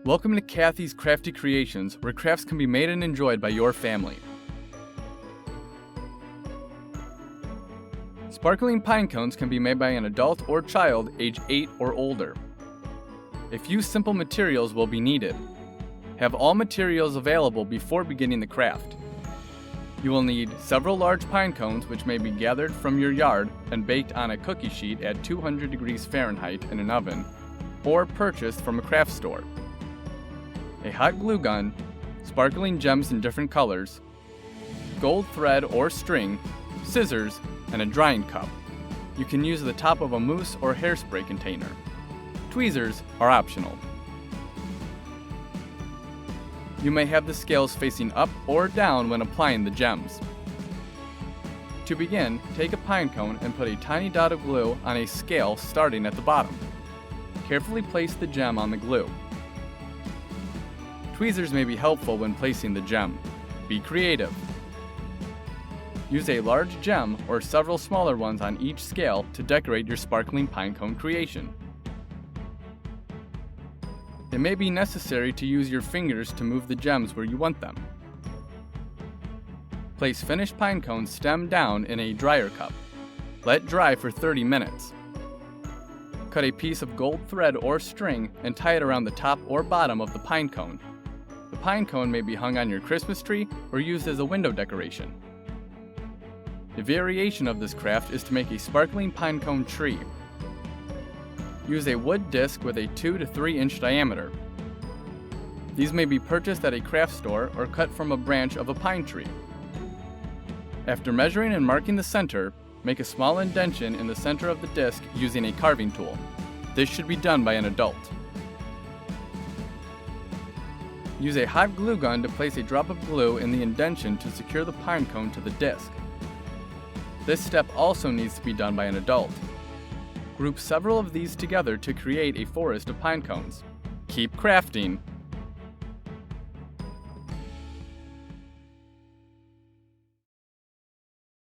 Welcome to Cathy's Crafty Creations, where crafts can be made and enjoyed by your family. Sparkling pine cones can be made by an adult or child age 8 or older. A few simple materials will be needed. Have all materials available before beginning the craft. You will need several large pine cones, which may be gathered from your yard and baked on a cookie sheet at 200 degrees Fahrenheit in an oven, or purchased from a craft store. A hot glue gun, sparkling gems in different colors, gold thread or string, scissors, and a drying cup. You can use the top of a mousse or hairspray container. Tweezers are optional. You may have the scales facing up or down when applying the gems. To begin, take a pine cone and put a tiny dot of glue on a scale starting at the bottom. Carefully place the gem on the glue. Tweezers may be helpful when placing the gem. Be creative. Use a large gem or several smaller ones on each scale to decorate your sparkling pine cone creation. It may be necessary to use your fingers to move the gems where you want them. Place finished pine cones stem down in a dryer cup. Let dry for 30 minutes. Cut a piece of gold thread or string and tie it around the top or bottom of the pine cone. The pine cone may be hung on your Christmas tree or used as a window decoration. A variation of this craft is to make a sparkling pine cone tree. Use a wood disc with a 2 to 3 inch diameter. These may be purchased at a craft store or cut from a branch of a pine tree. After measuring and marking the center, make a small indentation in the center of the disc using a carving tool. This should be done by an adult. Use a hot glue gun to place a drop of glue in the indentation to secure the pine cone to the disc. This step also needs to be done by an adult. Group several of these together to create a forest of pine cones. Keep crafting!